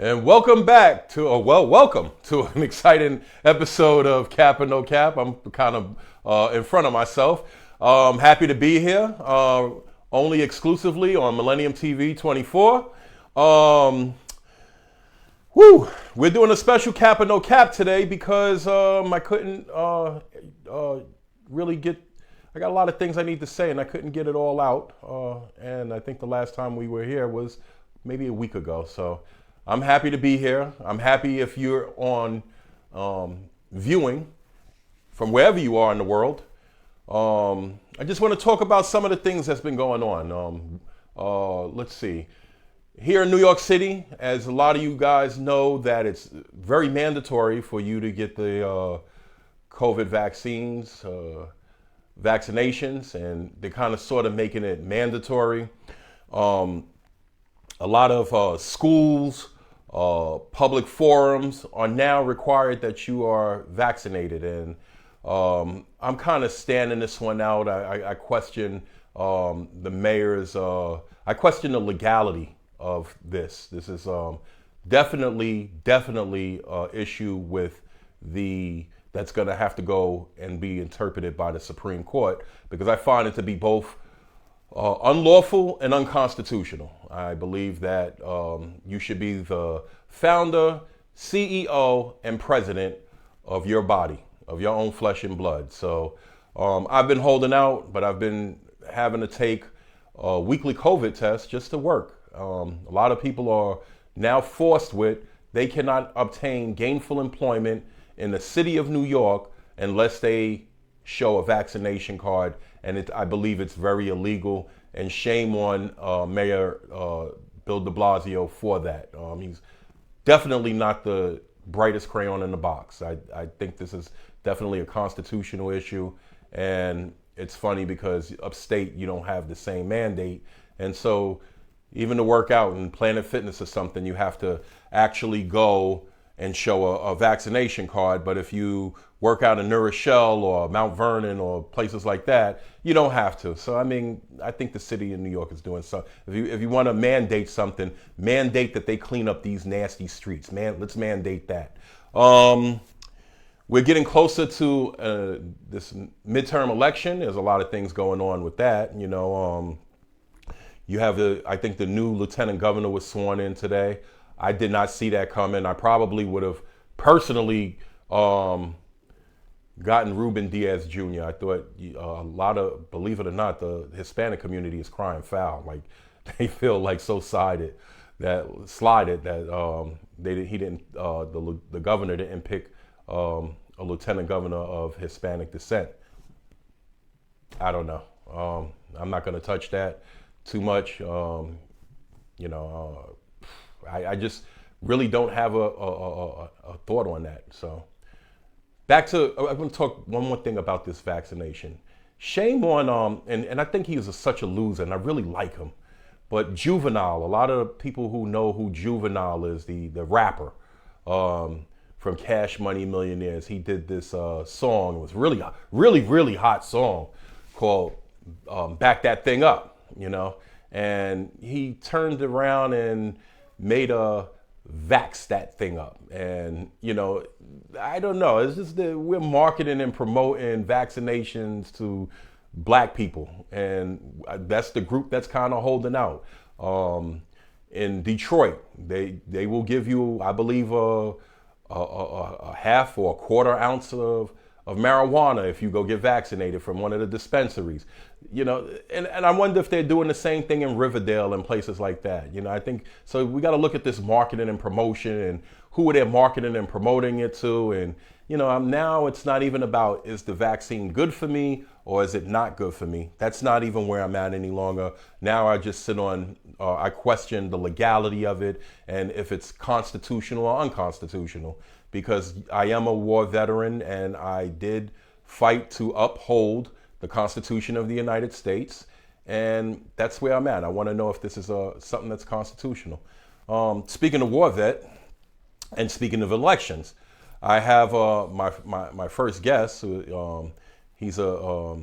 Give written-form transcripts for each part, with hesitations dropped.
And welcome back to, welcome to an exciting episode of Kap Or No Kap. I'm kind of in front of myself. Happy to be here, only exclusively on Millennium TV 24. We're doing a special Kap Or No Kap today because I couldn't really get, I got a lot of things I need to say and I couldn't get it all out. And I think the last time we were here was maybe a week ago. So I'm happy to be here. I'm happy if you're on viewing from wherever you are in the world. I just want to talk about some of the things that's been going on. Let's see. Here in New York City, as a lot of you guys know, that it's very mandatory for you to get the COVID vaccines, vaccinations, and they're kind of sort of making it mandatory. A lot of schools, public forums are now required that you are vaccinated, and I'm kind of standing this one out. I question the mayor's, I question the legality of this. This is definitely issue with that's going to have to go and be interpreted by the Supreme Court, because I find it to be both unlawful and unconstitutional. I believe that you should be the founder, CEO, and president of your body, of your own flesh and blood. So I've been holding out, but I've been having to take weekly COVID tests just to work. A lot of people are now forced with, they cannot obtain gainful employment in the city of New York unless they show a vaccination card. And I believe it's very illegal, and shame on Mayor Bill de Blasio for that. He's definitely not the brightest crayon in the box. I think this is definitely a constitutional issue, and it's funny because upstate you don't have the same mandate, and so even to work out in Planet Fitness or something, you have to actually go and show a vaccination card. But if you work out in New Rochelle or Mount Vernon or places like that, you don't have to. So I mean, I think the city of New York is doing something. If you want to mandate something, mandate that they clean up these nasty streets. Let's mandate that. We're getting closer to this midterm election. There's a lot of things going on with that. You know, you have I think the new lieutenant governor was sworn in today. I did not see that coming. I probably would have personally gotten Ruben Diaz Jr. I thought a lot of, believe it or not, the Hispanic community is crying foul. Like they feel like so slided that the governor didn't pick a lieutenant governor of Hispanic descent. I don't know. I'm not going to touch that too much. I just really don't have a thought on that. So back to, I'm going to talk one more thing about this vaccination. Shame on, and I think he is such a loser, and I really like him. But Juvenile, a lot of people who know who Juvenile is, the rapper from Cash Money Millionaires, he did this song. It was really hot song called Back That Thing Up, you know. And he turned around and made a vax that thing up. And, you know, I don't know. It's just that we're marketing and promoting vaccinations to black people. And that's the group that's kind of holding out. In Detroit, they will give you, I believe, a half or a quarter ounce of marijuana if you go get vaccinated from one of the dispensaries. You know, and I wonder if they're doing the same thing in Riverdale and places like that. You know, I think, so we got to look at this marketing and promotion and who they're marketing and promoting it to. And, you know, now it's not even about, is the vaccine good for me or is it not good for me? That's not even where I'm at any longer. Now I just sit on, I question the legality of it and if it's constitutional or unconstitutional, because I am a war veteran and I did fight to uphold the Constitution of the United States, and that's where I'm at. I want to know if this is something that's constitutional. Speaking of war vet, and speaking of elections, I have my first guest. He's a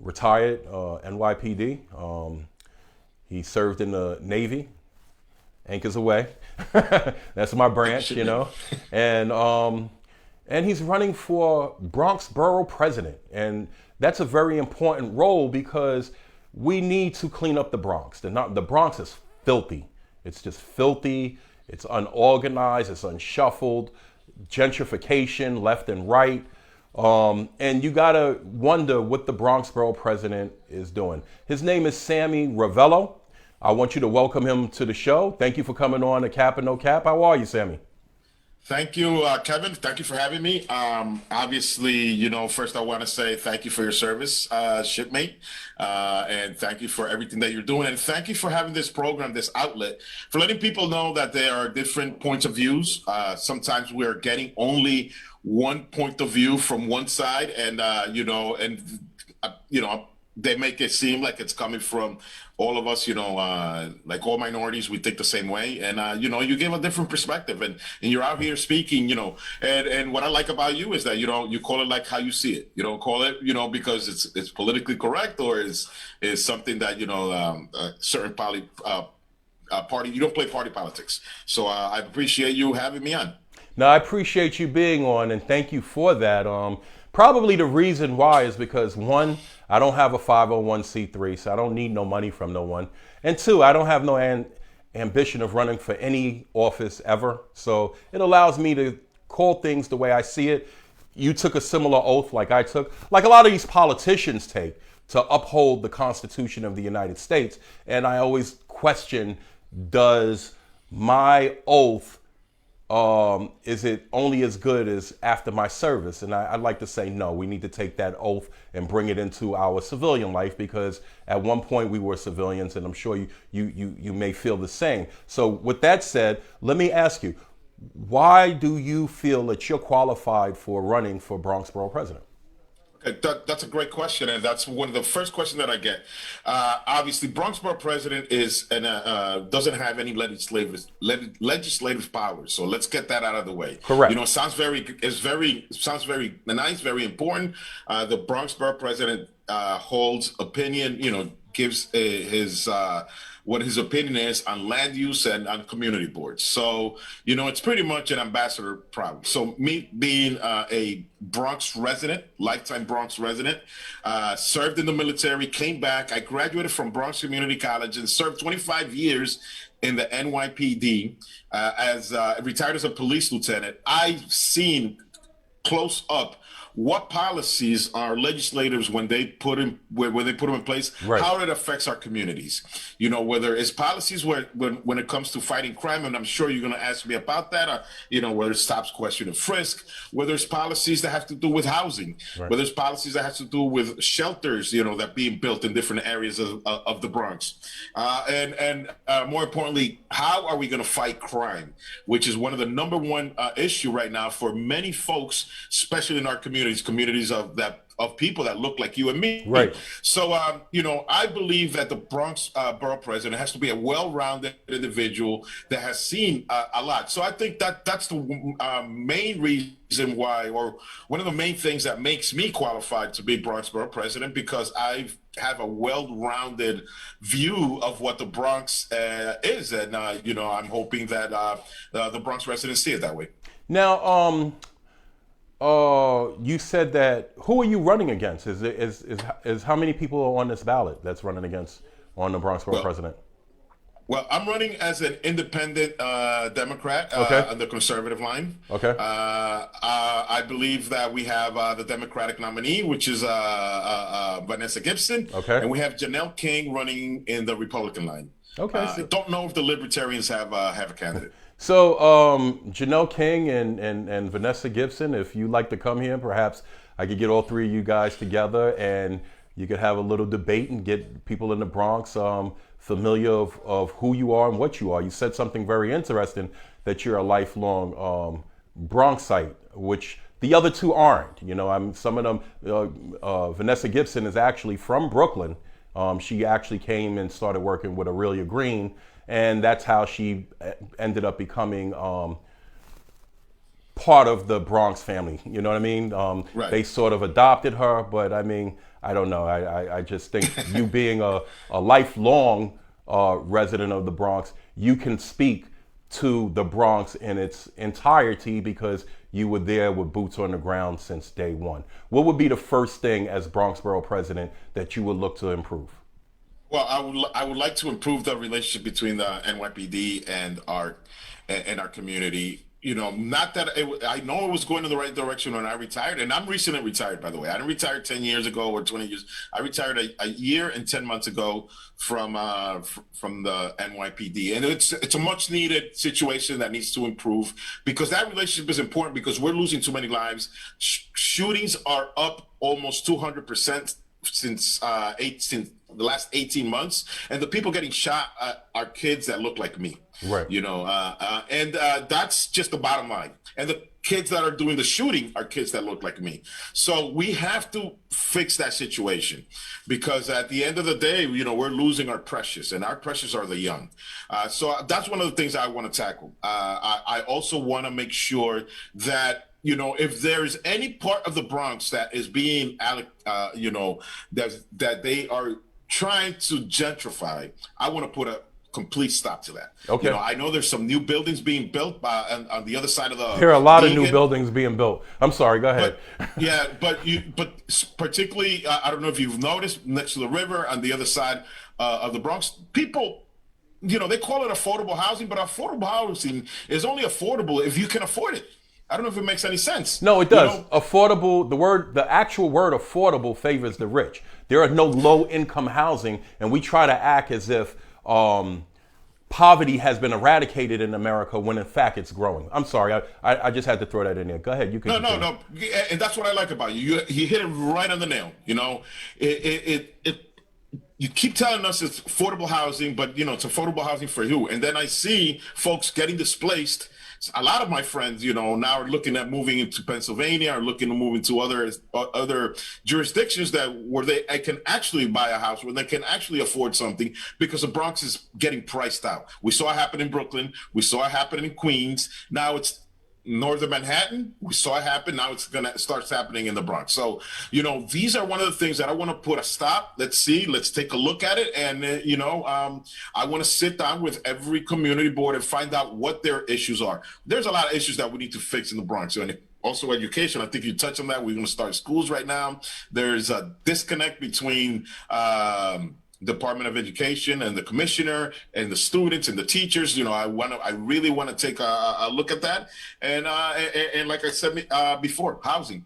retired NYPD. He served in the Navy, Anchors Away. That's my branch, you know. And he's running for Bronx Borough President. And that's a very important role because we need to clean up the Bronx. The Bronx is filthy. It's just filthy. It's unorganized. It's unshuffled. Gentrification left and right. And you gotta wonder what the Bronx Borough President is doing. His name is Sammy Ravello. I want you to welcome him to the show. Thank you for coming on to Kap Or No Kap. How are you, Sammy? Thank you, Kevin. Thank you for having me. Obviously, first I want to say thank you for your service, shipmate, and thank you for everything that you're doing. And thank you for having this program, this outlet, for letting people know that there are different points of views. Sometimes we're getting only one point of view from one side, and they make it seem like it's coming from all of us, like all minorities, we think the same way. And, you give a different perspective and you're out here speaking, and what I like about you is that, you call it like how you see it. You don't call it, because it's politically correct or is something that, a certain party, you don't play party politics. So I appreciate you having me on. Now, I appreciate you being on and thank you for that. Probably the reason why is because one, I don't have a 501c3, so I don't need no money from no one. And two, I don't have no ambition of running for any office ever. So it allows me to call things the way I see it. You took a similar oath like I took, like a lot of these politicians take, to uphold the Constitution of the United States. And I always question, does my oath is it only as good as after my service? And I'd like to say no, we need to take that oath and bring it into our civilian life because at one point we were civilians and I'm sure you may feel the same. So with that said, let me ask you, why do you feel that you're qualified for running for Bronx Borough President? That's a great question, and that's one of the first questions that I get. Obviously, Bronx Borough President doesn't have any legislative powers, so let's get that out of the way. Correct. It sounds very nice, very important. The Bronx Borough President holds opinion, gives what his opinion is on land use and on community boards. So, it's pretty much an ambassador problem. So me being a Bronx resident, lifetime Bronx resident, served in the military, came back. I graduated from Bronx Community College and served 25 years in the NYPD retired as a police lieutenant. I've seen close up what policies our legislators, when they put them in place, right, how it affects our communities. Whether it's policies when it comes to fighting crime, and I'm sure you're going to ask me about that, whether it stops, question, and frisk, whether it's policies that have to do with housing, right, whether it's policies that have to do with shelters, that being built in different areas of the Bronx. And more importantly, how are we going to fight crime, which is one of the number one issue right now for many folks, especially in our communities of people that look like you and me. Right. So, I believe that the Bronx Borough President has to be a well-rounded individual that has seen a lot. So I think that's the main reason why, or one of the main things that makes me qualified to be Bronx Borough President, because I have a well-rounded view of what the Bronx is. And, I'm hoping that the Bronx residents see it that way. Now, you said that, who are you running against? Is how many people are on this ballot that's running against on the Bronx Borough President? Well, I'm running as an independent Democrat on the conservative line. Okay. I believe that we have the Democratic nominee, which is Vanessa Gibson. Okay. And we have Janelle King running in the Republican line. Okay. I don't know if the Libertarians have a candidate. So Janelle King and Vanessa Gibson, if you'd like to come here, perhaps I could get all three of you guys together and you could have a little debate and get people in the Bronx familiar of who you are and what you are. You said something very interesting, that you're a lifelong Bronxite, which the other two aren't. Some of them, Vanessa Gibson is actually from Brooklyn. She actually came and started working with Aurelia Green, and that's how she ended up becoming part of the Bronx family. You know what I mean? Right. They sort of adopted her, but I mean, I don't know. I just think you being a lifelong resident of the Bronx, you can speak to the Bronx in its entirety because you were there with boots on the ground since day one. What would be the first thing as Bronx Borough President that you would look to improve? Well, I would like to improve the relationship between the NYPD and our community. Not that I know it was going in the right direction when I retired, and I'm recently retired, by the way. I didn't retire 10 years ago or 20 years. I retired a year and 10 months ago from the NYPD, and it's a much needed situation that needs to improve because that relationship is important because we're losing too many lives. Shootings are up almost 200% since the last 18 months, and the people getting shot are kids that look like me. Right. And that's just the bottom line. And the kids that are doing the shooting are kids that look like me. So we have to fix that situation because at the end of the day, we're losing our precious, and our precious are the young. So that's one of the things I want to tackle. I also want to make sure that if there is any part of the Bronx that is being, that they are trying to gentrify, I want to put a complete stop to that. Okay. I know there's some new buildings being built on the other side of the. There are a lot of new buildings being built. I'm sorry. Go ahead. But particularly, I don't know if you've noticed next to the river on the other side of the Bronx, people. They call it affordable housing, but affordable housing is only affordable if you can afford it. I don't know if it makes any sense. No, it does. Affordable, the actual word affordable favors the rich. There are no low income housing, and we try to act as if poverty has been eradicated in America when in fact it's growing. I'm sorry, I just had to throw that in there. Go ahead, you can. No, and that's what I like about you. You hit it right on the nail. You keep telling us it's affordable housing, but it's affordable housing for who? And then I see folks getting displaced. A lot of my friends, now are looking at moving into Pennsylvania, or looking to move into other jurisdictions where they can actually buy a house, where they can actually afford something, because the Bronx is getting priced out. We saw it happen in Brooklyn. We saw it happen in Queens. Now it's northern Manhattan. We saw it happen. Now it's gonna start happening in the Bronx. So, these are one of the things that I want to put a stop. Let's take a look at it. And, I want to sit down with every community board and find out what their issues are. There's a lot of issues that we need to fix in the Bronx. And also education. I think you touched on that. We're going to start schools right now. There's a disconnect between, Department of Education and the commissioner and the students and the teachers. I really want to take a look at that. And like I said before, housing.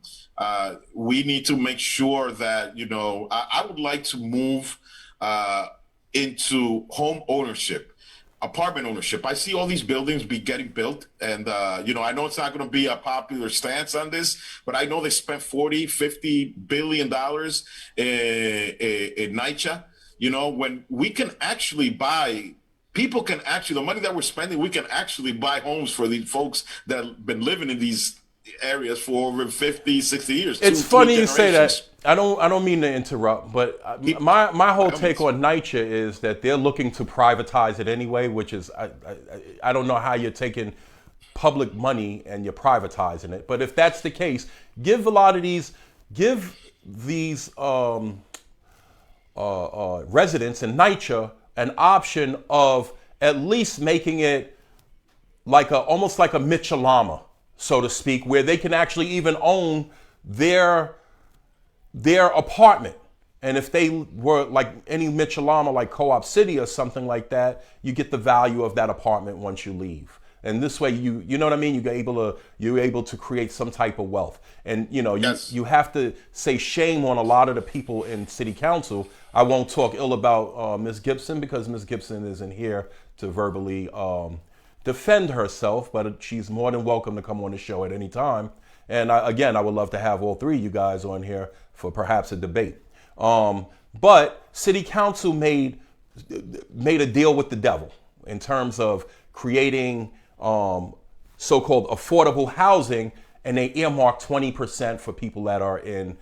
We need to make sure that, I would like to move into home ownership, apartment ownership. I see all these buildings getting built, and I know it's not going to be a popular stance on this, but I know they spent $40-50 billion in NYCHA. When we can actually the money that we're spending, we can actually buy homes for these folks that have been living in these areas for over 50, 60 years. It's funny you say that. I don't mean to interrupt, but my whole take on NYCHA is that they're looking to privatize it anyway, which is, I don't know how you're taking public money and you're privatizing it. But if that's the case, give these residents in NYCHA an option of at least making it almost like a Mitchell-Lama, so to speak, where they can actually even own their apartment. And if they were like any Mitchell-Lama, like Co-op City or something like that, you get the value of that apartment once you leave. And this way, you know what I mean? You're able to create some type of wealth. And Yes. you have to say shame on a lot of the people in city council. I won't talk ill about Ms. Gibson because Ms. Gibson isn't here to verbally defend herself, but she's more than welcome to come on the show at any time. And I would love to have all three of you guys on here for perhaps a debate. But city council made a deal with the devil in terms of creating so-called affordable housing, and they earmark 20% for people that are in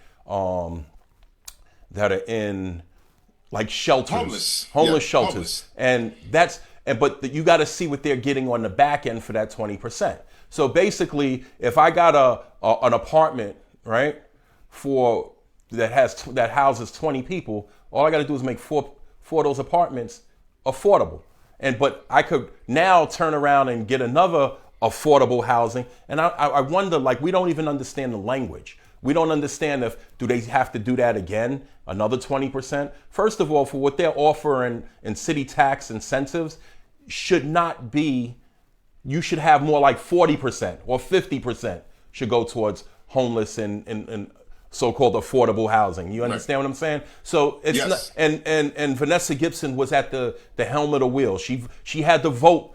like shelters, homeless shelters, homeless. But you got to see what they're getting on the back end for that 20%. So basically, if I got an apartment, right, that houses 20 people, all I got to do is make four of those apartments affordable. But I could now turn around and get another affordable housing. And I wonder, like, we don't even understand the language. We don't understand do they have to do that again, another 20%? First of all, for what they're offering in city tax incentives, should not be, you should have more like 40% or 50% should go towards homeless and so-called affordable housing. You understand what I'm saying? So it's Yes. not, and Vanessa Gibson was at the helm of the wheel. She had to vote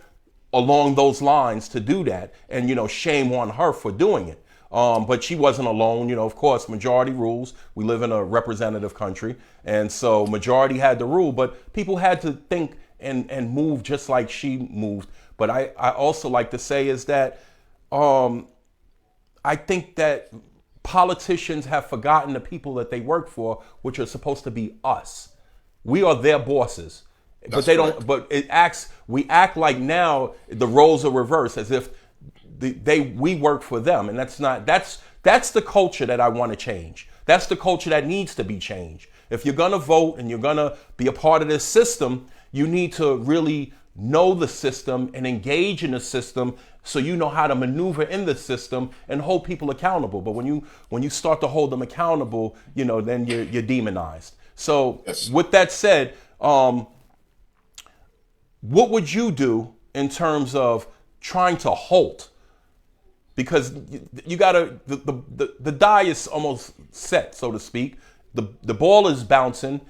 along those lines to do that, and shame on her for doing it. But she wasn't alone. Of course, majority rules. We live in a representative country, and so majority had the rule. But people had to think and move just like she moved. But I also like to say is that I think that politicians have forgotten the people that they work for, which are supposed to be us. We are their bosses. But they don't. But we act like now the roles are reversed, as if we work for them, and that's not. That's the culture that I want to change. That's the culture that needs to be changed. If you're gonna vote and you're gonna be a part of this system, you need to really know the system and engage in the system, so you know how to maneuver in the system and hold people accountable. But when you start to hold them accountable, then you're demonized. So Yes. with that said, what would you do in terms of trying to halt? Because you gotta, the die is almost set, so to speak. The ball is bouncing.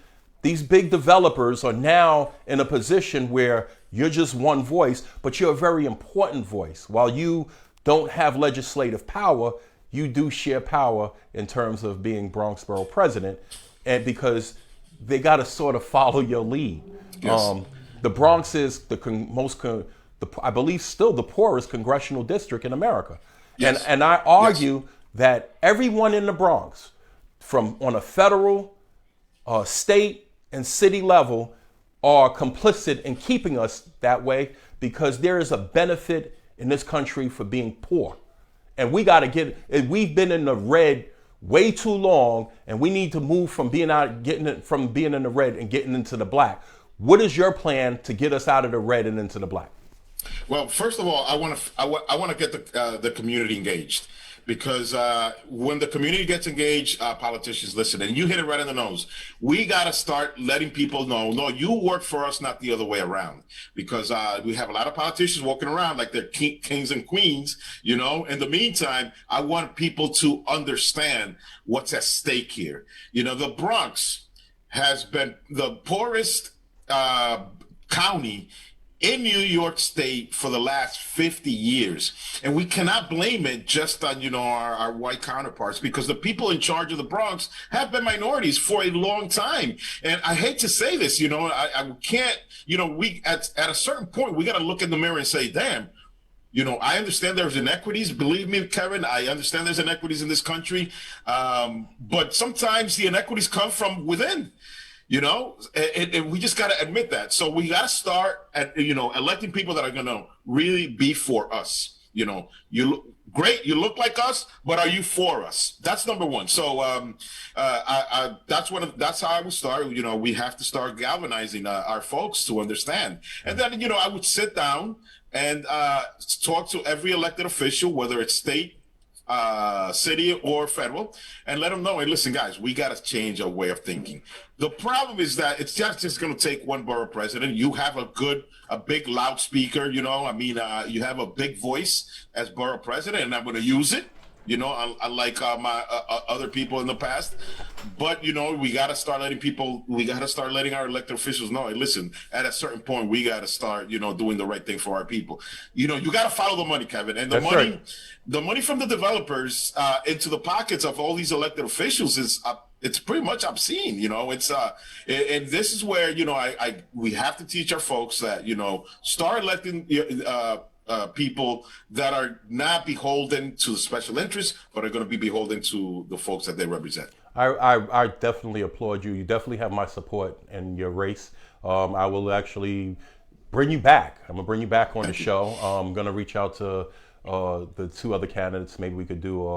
These big developers are now in a position where you're just one voice, but you're a very important voice. While you don't have legislative power, you do share power in terms of being Bronx Borough president, and because they got to sort of follow your lead. Yes. The Bronx is I believe still the poorest congressional district in America. Yes. And I argue that everyone in the Bronx, from on a federal, state, and city level, are complicit in keeping us that way, because there is a benefit in this country for being poor. And we've been in the red way too long, and we need to move from being in the red and getting into the black. What is your plan to get us out of the red and into the black? Well, first of all, I want to get the community engaged, because when the community gets engaged, politicians listen. And you hit it right in the nose. We got to start letting people know, no, you work for us, not the other way around. Because we have a lot of politicians walking around like they're kings and queens. In the meantime, I want people to understand what's at stake here. The Bronx has been the poorest county in New York State for the last 50 years. And we cannot blame it just on, our white counterparts, because the people in charge of the Bronx have been minorities for a long time. And I hate to say this, I can't, we at a certain point, we got to look in the mirror and say, damn, I understand there's inequities. Believe me, Kevin, I understand there's inequities in this country. But sometimes the inequities come from within. And we just got to admit that. So we got to start at, electing people that are going to really be for us. You look great, you look like us, but are you for us? That's number one. So that's how I would start. We have to start galvanizing our folks to understand. And then, I would sit down and talk to every elected official, whether it's state, city, or federal, and let them know, hey, listen, guys, we got to change our way of thinking. The problem is that it's just going to take one borough president. You have a big loudspeaker, you have a big voice as borough president, and I'm going to use it, unlike my other people in the past. But, we got to start letting our elected officials know, hey, listen, at a certain point, we got to start, doing the right thing for our people. You got to follow the money, Kevin. And the money from the developers into the pockets of all these elected officials it's pretty much obscene. It's and this is where we have to teach our folks that start electing people that are not beholden to the special interests, but are going to be beholden to the folks that they represent. I definitely applaud you. You definitely have my support in your race. I will actually bring you back. I'm gonna bring you back on the show. I'm gonna reach out to the two other candidates. Maybe we could do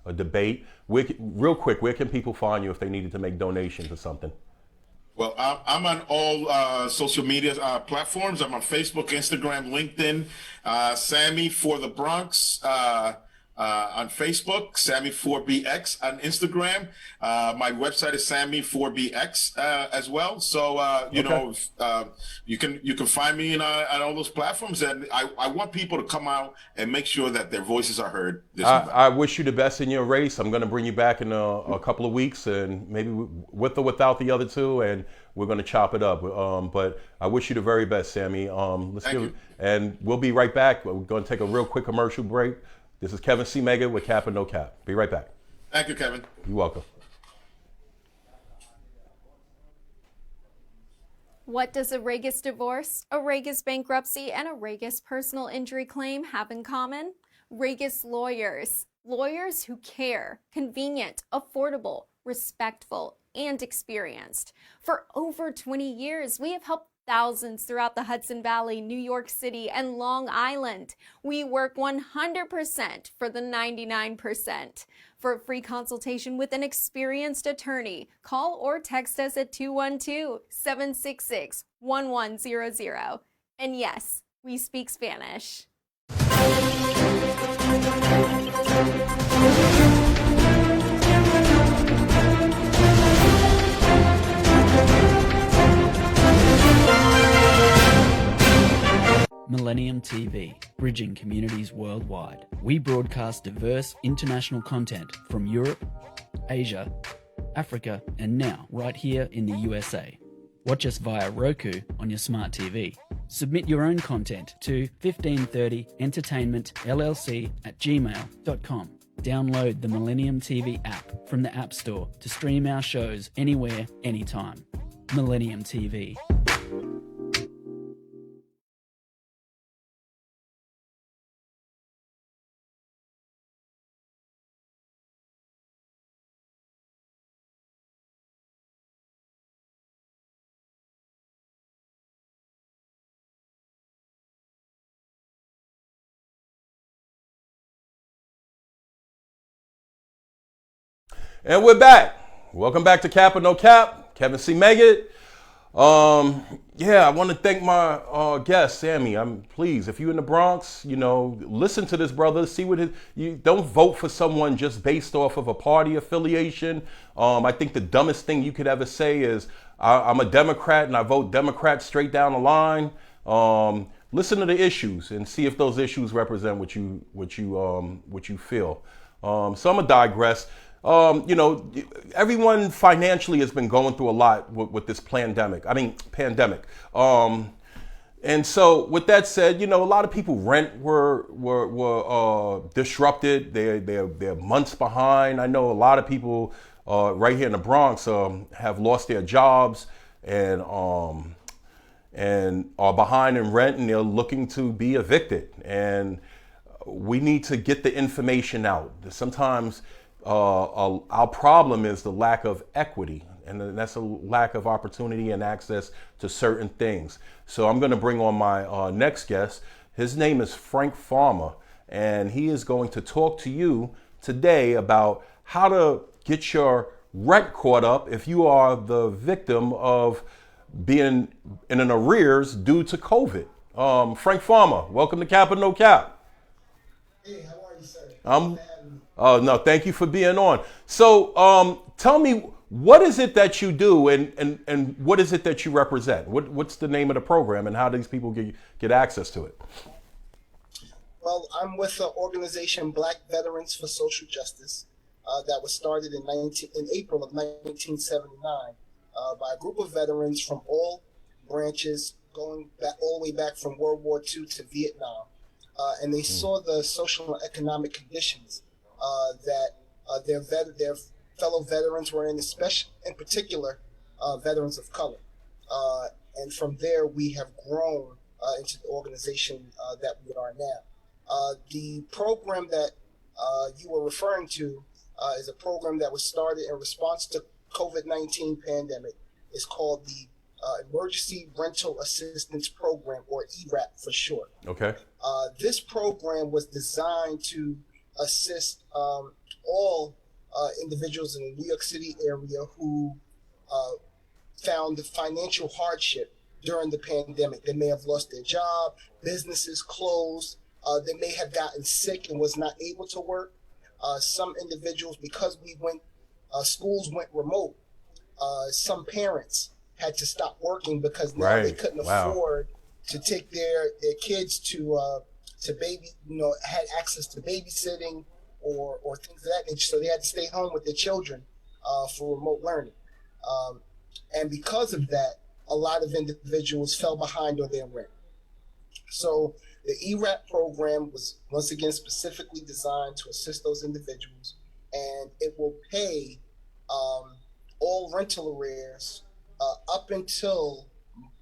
a debate. Real quick, where can people find you if they needed to make donations or something? Well, I'm on all social media platforms. I'm on Facebook, Instagram, LinkedIn. Sammy for the Bronx on Facebook, Sammy4BX on Instagram. My website is Sammy4BX as well. So Okay. you can find me on all those platforms, and I want people to come out and make sure that their voices are heard this November. I wish you the best in your race. I'm going to bring you back in a couple of weeks, and maybe with or without the other two, and we're going to chop it up. But I wish you the very best, Sammy. Thank you. And we'll be right back. We're going to take a real quick commercial break. This is Kevin C. Mega with Kap Or No Kap. Be right back. Thank you, Kevin. You're welcome. What does a Regis divorce, a Regis bankruptcy, and a Regis personal injury claim have in common? Regis lawyers. Lawyers who care, convenient, affordable, respectful, and experienced. For over 20 years, we have helped thousands throughout the Hudson Valley, New York City, and Long Island. We work 100% for the 99%. For a free consultation with an experienced attorney, call or text us at 212-766-1100. And yes, we speak Spanish. Millennium TV, bridging communities worldwide. We broadcast diverse international content from Europe, Asia, Africa, and now right here in the USA. Watch us via Roku on your smart TV. Submit your own content to 1530entertainmentllc@gmail.com. Download the Millennium TV app from the App Store to stream our shows anywhere, anytime. Millennium TV. And we're back. Welcome back to Kap Or No Kap. Kevin C. Meggett. I want to thank my guest, Sammy. Please, if you're in the Bronx, listen to this brother. See what you don't vote for someone just based off of a party affiliation. I think the dumbest thing you could ever say is, I'm a Democrat and I vote Democrat straight down the line. Listen to the issues and see if those issues represent what you feel. So I'm gonna digress. Everyone financially has been going through a lot with this pandemic. And so with that said, a lot of people rent were disrupted. They're months behind. I know a lot of people right here in the Bronx have lost their jobs and are behind in rent, and they're looking to be evicted. And we need to get the information out. Sometimes our problem is the lack of equity, and that's a lack of opportunity and access to certain things. So I'm going to bring on my next guest. His name is Frank Farmer, and he is going to talk to you today about how to get your rent caught up if you are the victim of being in an arrears due to COVID. Frank Farmer, welcome to Kap Or No Kap. Hey, how are you, sir? No, thank you for being on. So tell me, what is it that you do and what is it that you represent? What's the name of the program and how do these people get access to it? Well, I'm with the organization Black Veterans for Social Justice that was started in April of 1979 by a group of veterans from all branches, going back all the way back from World War II to Vietnam. And they saw the social and economic conditions that their fellow veterans were in, especially in particular veterans of color. And from there, we have grown into the organization that we are now. The program that you were referring to is a program that was started in response to COVID-19 pandemic. It's called the Emergency Rental Assistance Program, or ERAP for short. Okay. This program was designed to assist all individuals in the New York City area who found the financial hardship during the pandemic. They may have lost their job, businesses closed, they may have gotten sick and was not able to work. Some individuals, because schools went remote, some parents had to stop working because now they couldn't afford to take their kids to baby, had access to babysitting or things of that nature. So they had to stay home with their children for remote learning. And because of that, a lot of individuals fell behind on their rent. So the ERAP program was once again specifically designed to assist those individuals, and it will pay all rental arrears up until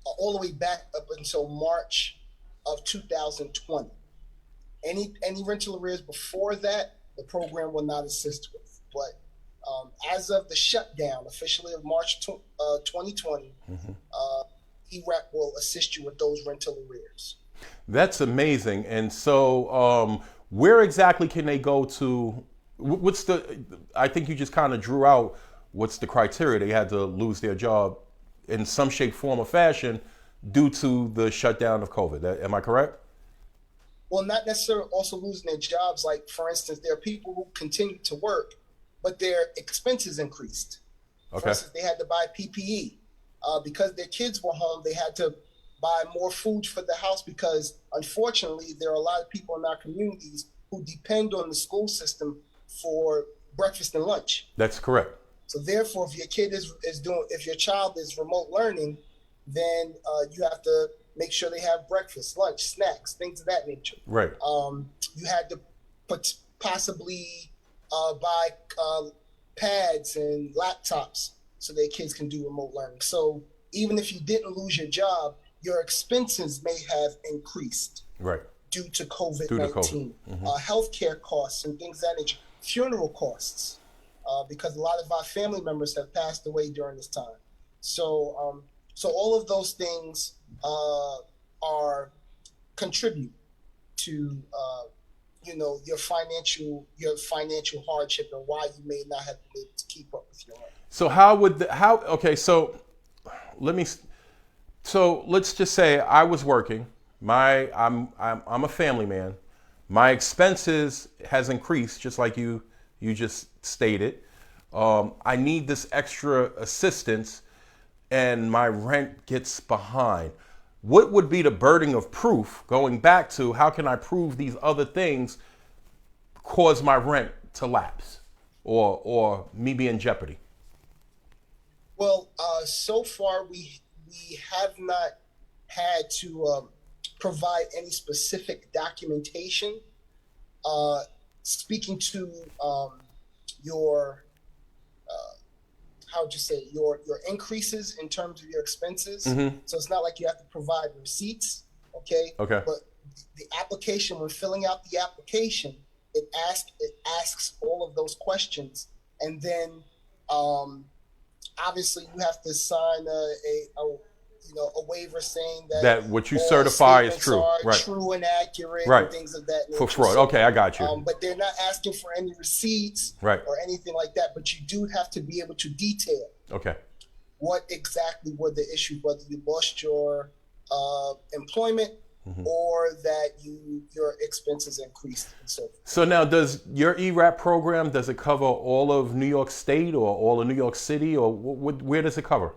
all the way back up until March of 2020. Any rental arrears before that, the program will not assist with. But as of the shutdown officially of March 2020, ERAP will assist you with those rental arrears. That's amazing. And so where exactly can they go to? I think you just kind of drew out what's the criteria. They had to lose their job in some shape, form, or fashion due to the shutdown of COVID. Am I correct? Well, not necessarily also losing their jobs. Like, for instance, there are people who continue to work, but their expenses increased. For instance, they had to buy PPE. Because their kids were home, they had to buy more food for the house because, unfortunately, there are a lot of people in our communities who depend on the school system for breakfast and lunch. That's correct. So therefore, if your kid if your child is remote learning, then you have to make sure they have breakfast, lunch, snacks, things of that nature. Right. You had to possibly buy pads and laptops so their kids can do remote learning. So even if you didn't lose your job, your expenses may have increased. Right. Due to COVID-19. Healthcare costs and things of that nature. Funeral costs, because a lot of our family members have passed away during this time. So all of those things contribute to your financial hardship and why you may not have been able to keep up with your rent. So let's just say I was working. I'm a family man. My expenses has increased, just like you just stated. I need this extra assistance, and my rent gets behind. What would be the burden of proof, going back to how can I prove these other things cause my rent to lapse or me be in jeopardy? Well, so far we have not had to provide any specific documentation speaking to your your increases in terms of your expenses. So it's not like you have to provide receipts, okay? But the application, when filling out the application, it asks all of those questions, and then obviously you have to sign a waiver saying that what you certify is true, are true and accurate, and things of that nature. For fraud. Okay, I got you. But they're not asking for any receipts or anything like that. But you do have to be able to detail what exactly were the issues, whether you lost your employment or that your expenses increased and so forth. So now, does your ERAP program, does it cover all of New York State or all of New York City, or where does it cover?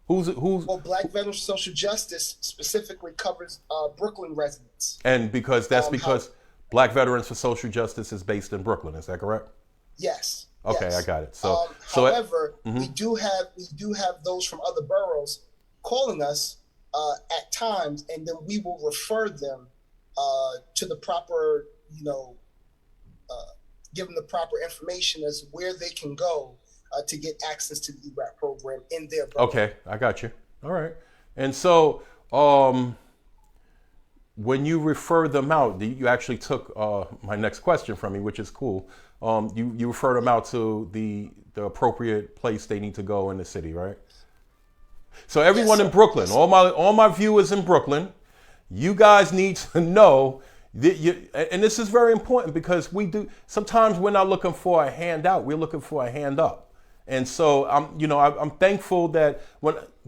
Well, Black Veterans for Social Justice specifically covers Brooklyn residents. And because Black Veterans for Social Justice is based in Brooklyn, is that correct? Yes. Okay, yes. I got it. However, we do have those from other boroughs calling us at times, and then we will refer them to the proper, give them the proper information as where they can go to get access to the ERAP program in their borough. Okay, I got you. All right. And so when you refer them out, you actually took my next question from me, which is cool. You refer them out to the appropriate place they need to go in the city, right? So everyone in Brooklyn, all my viewers in Brooklyn, you guys need to know that and this is very important because sometimes we're not looking for a handout, we're looking for a hand up. And so I'm thankful that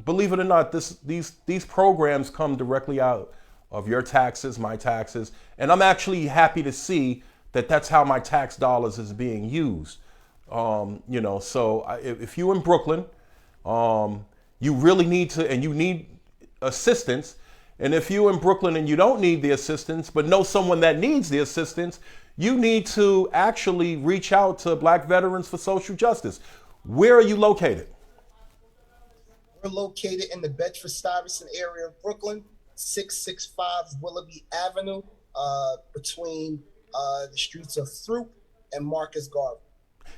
believe it or not, these programs come directly out of your taxes, my taxes, and I'm actually happy to see that that's how my tax dollars is being used. So if you're in Brooklyn, you really need to, and you need assistance. And if you're in Brooklyn and you don't need the assistance, but know someone that needs the assistance, you need to actually reach out to Black Veterans for Social Justice. Where are you located? We're located in the Bedford-Stuyvesant area of Brooklyn, 665 Willoughby Avenue, between the streets of Throop and Marcus Garvey.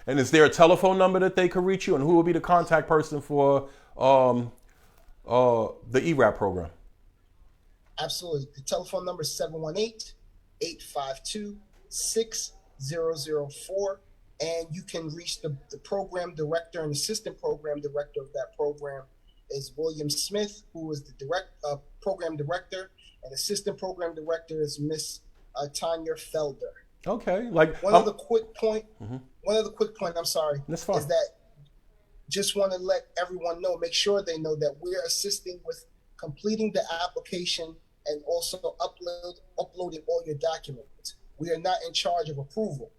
And is there a telephone number that they could reach you? And who will be the contact person for the ERAP program? Absolutely. The telephone number is 718-852-6004. And you can reach the program director and assistant program director of that program is William Smith, who is the program director, and assistant program director is Miss Tanya Felder. Okay, One other quick point. I'm sorry. That's fine. Is that just want to let everyone know, make sure they know that we're assisting with completing the application and also uploading all your documents. We are not in charge of approval.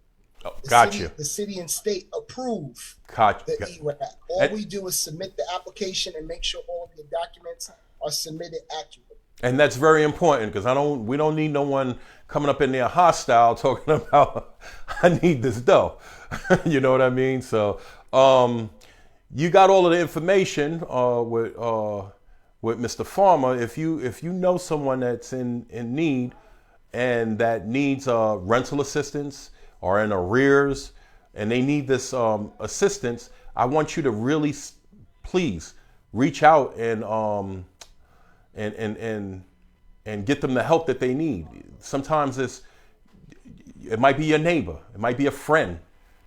Oh, gotcha. The city and state approve Gotcha. the ERAP. All we do is submit the application and make sure all of your documents are submitted accurately. And that's very important because we don't need no one coming up in there hostile talking about I need this dough. You know what I mean? So you got all of the information with Mr. Farmer. If you know someone that's in need and that needs rental assistance or in arrears and they need this assistance, I want you to really please reach out and get them the help that they need. Sometimes it might be your neighbor, it might be a friend,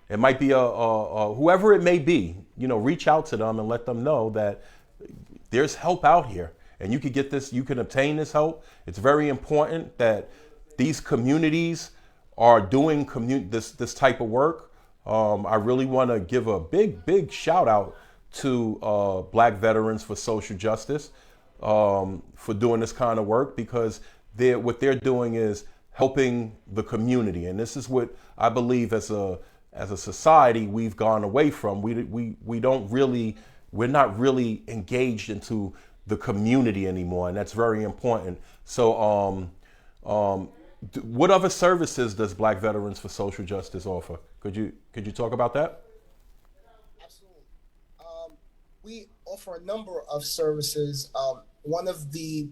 it might be a whoever it may be. Reach out to them and let them know that there's help out here, and you can get this. You can obtain this help. It's very important that these communities are doing this type of work. I really want to give a big shout out to Black Veterans for Social Justice for doing this kind of work, because what they're doing is helping the community, and this is what I believe as a society we've gone away from. We're not really engaged into the community anymore, and that's very important. So what other services does Black Veterans for Social Justice offer? Could you talk about that? Absolutely. We offer a number of services. One of the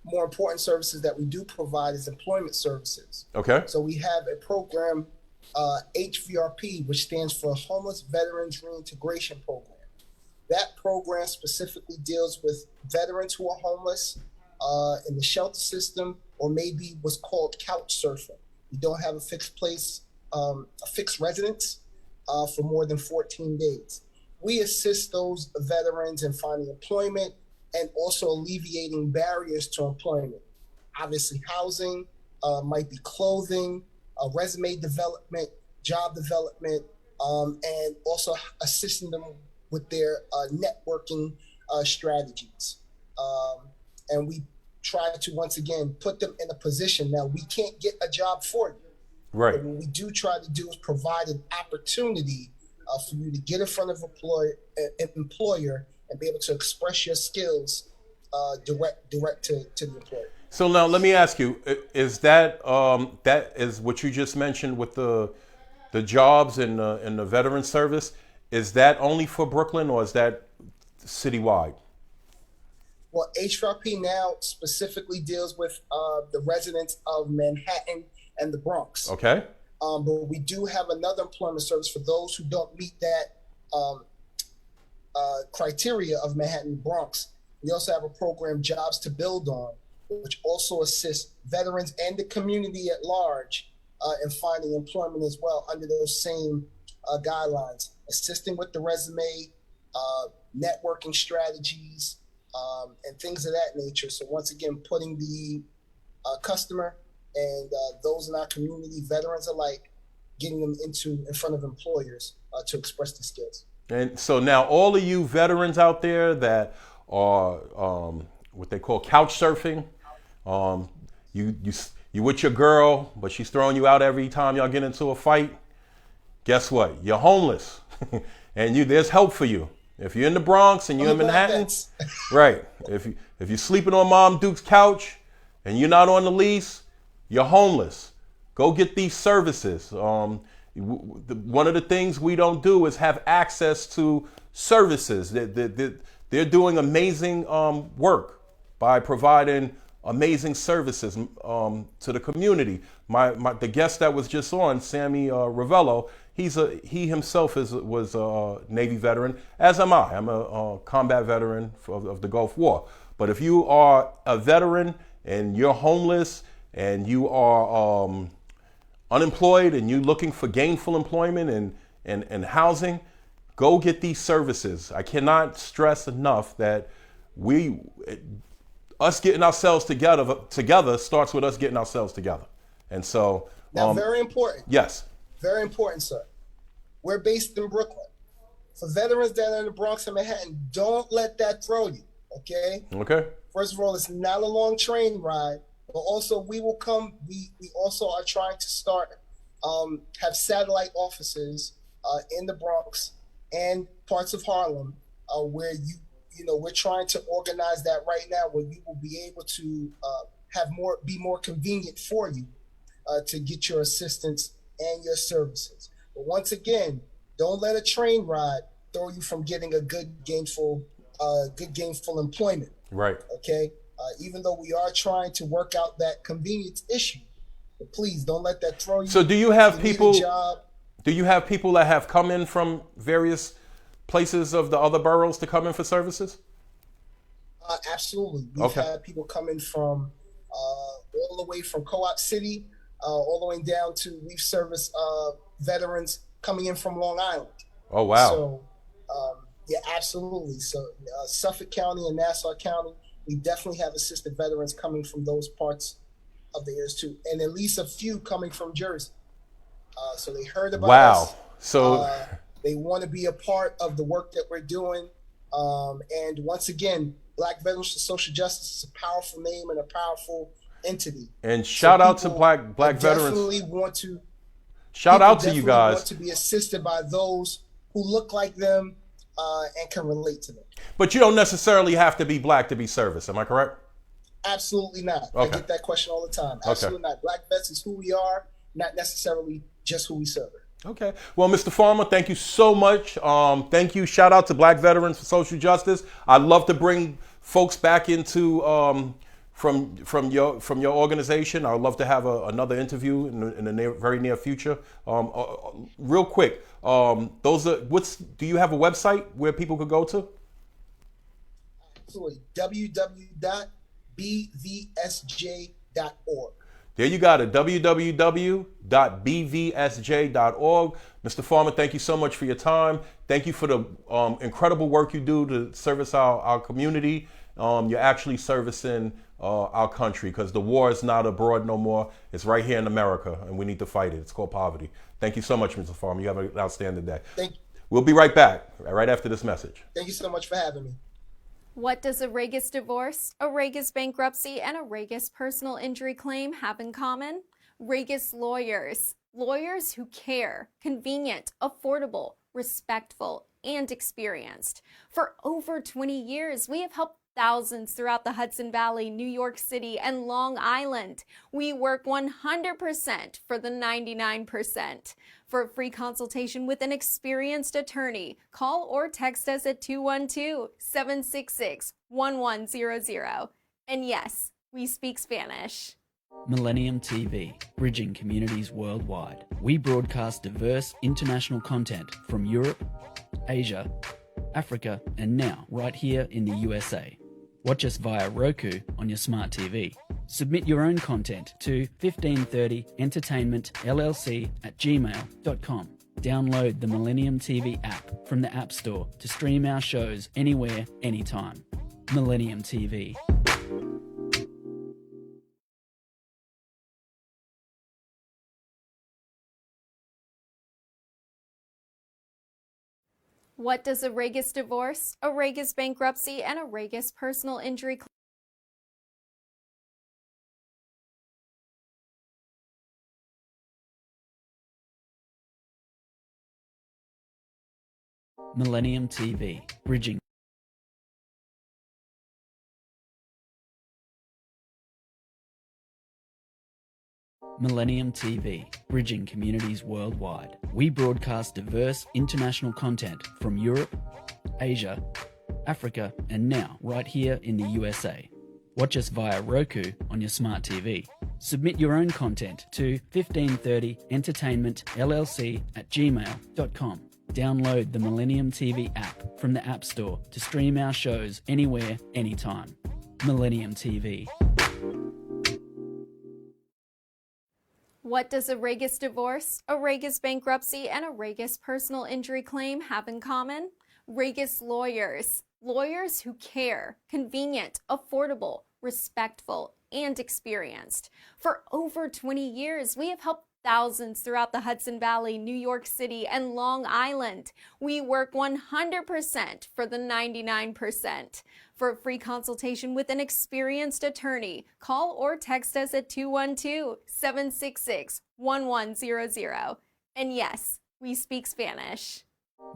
more important services that we do provide is employment services. Okay. So we have a program, HVRP, which stands for Homeless Veterans Reintegration Program. That program specifically deals with veterans who are homeless in the shelter system, or maybe what's called couch surfing. You don't have a fixed place, a fixed residence for more than 14 days. We assist those veterans in finding employment and also alleviating barriers to employment. Obviously, housing, might be clothing, resume development, job development, and also assisting them with their networking strategies. And we try to, once again, put them in a position. Now, we can't get a job for you. Right. But what we do try to do is provide an opportunity for you to get in front of an employer and be able to express your skills direct to the employer. So now let me ask you: is that is what you just mentioned with the jobs and the veteran service? Is that only for Brooklyn, or is that citywide? Well, HVRP now specifically deals with the residents of Manhattan and the Bronx. Okay. But we do have another employment service for those who don't meet that criteria of Manhattan and Bronx. We also have a program, Jobs to Build On, which also assists veterans and the community at large in finding employment as well under those same guidelines, assisting with the resume, networking strategies, and things of that nature. So once again, putting the customer and those in our community, veterans alike, getting them in front of employers to express their skills. And so now all of you veterans out there that are what they call couch surfing, you with your girl, but she's throwing you out every time y'all get into a fight. Guess what? You're homeless, and there's help for you. If you're in the Bronx and you're in Manhattan, right? If you're sleeping on Mom Duke's couch and you're not on the lease, you're homeless. Go get these services. One of the things we don't do is have access to services. They're doing amazing work by providing amazing services to the community. The guest that was just on, Sammy Ravello, he himself was a Navy veteran, as am I. I'm a combat veteran of the Gulf War. But if you are a veteran and you're homeless and you are unemployed and you're looking for gainful employment and housing, go get these services. I cannot stress enough that us getting ourselves together starts with us getting ourselves together. And so now, very important. Yes. Very important, sir. We're based in Brooklyn. For veterans that are in the Bronx and Manhattan, don't let that throw you, okay? Okay. First of all, it's not a long train ride, but also we will come. We also are trying to start, have satellite offices in the Bronx and parts of Harlem where we're trying to organize that right now, where you will be able to be more convenient for you to get your assistance and your services. But once again, don't let a train ride throw you from getting a good gainful employment. Right. Okay. Even though we are trying to work out that convenience issue, but please don't let that throw you. So do you have people? Job. Do you have people that have come in from various places of the other boroughs to come in for services? Absolutely. We've had people coming from all the way from Co-op City, all the way down to we've serviced veterans coming in from Long Island. Oh, wow. So, yeah, absolutely. So Suffolk County and Nassau County, we definitely have assisted veterans coming from those parts of the areas too. And at least a few coming from Jersey. So they heard about us. So they want to be a part of the work that we're doing. And once again, Black Veterans for Social Justice is a powerful name and a powerful entity. And shout out to Black veterans. Definitely want to. Shout out to you guys. Want to be assisted by those who look like them and can relate to them. But you don't necessarily have to be Black to be service. Am I correct? Absolutely not. Okay. I get that question all the time. Absolutely not. Black vets is who we are, not necessarily just who we serve. Okay. Well, Mr. Farmer, thank you so much. Thank you. Shout out to Black Veterans for Social Justice. I'd love to bring folks back into from your organization. I'd love to have another interview in the very near future. Real quick, do you have a website where people could go to? Absolutely. www.bvsj.org. There you got it, www.bvsj.org. Mr. Farmer, thank you so much for your time. Thank you for the incredible work you do to service our community. You're actually servicing our country, because the war is not abroad no more. It's right here in America, and we need to fight it. It's called poverty. Thank you so much, Mr. Farmer. You have an outstanding day. Thank you. We'll be right back, right after this message. Thank you so much for having me. What does a Regis divorce, a Regis bankruptcy, and a Regis personal injury claim have in common? Regis lawyers. Lawyers who care, convenient, affordable, respectful, and experienced. For over 20 years, we have helped thousands throughout the Hudson Valley, New York City, and Long Island. We work 100% for the 99%. For a free consultation with an experienced attorney, call or text us at 212-766-1100. And yes, we speak Spanish. Millennium TV, bridging communities worldwide. We broadcast diverse international content from Europe, Asia, Africa, and now right here in the USA. Watch us via Roku on your smart TV. Submit your own content to 1530entertainmentllc@gmail.com. Download the Millennium TV app from the App Store to stream our shows anywhere, anytime. Millennium TV. What does a Regis divorce, a Regis bankruptcy, and a Regis personal injury claim? Millennium TV, bridging. Millennium TV, bridging communities worldwide. We broadcast diverse international content from Europe, Asia, Africa, and now right here in the USA. Watch us via Roku on your smart TV. Submit your own content to 1530entertainmentllc@gmail.com. Download the Millennium TV app from the App Store to stream our shows anywhere, anytime. Millennium TV. What does a Regis divorce, a Regis bankruptcy, and a Regis personal injury claim have in common? Regis lawyers. Lawyers who care, convenient, affordable, respectful, and experienced. For over 20 years, we have helped thousands throughout the Hudson Valley, New York City, and Long Island. We work 100% for the 99%. For a free consultation with an experienced attorney, call or text us at 212-766-1100. And yes, we speak Spanish.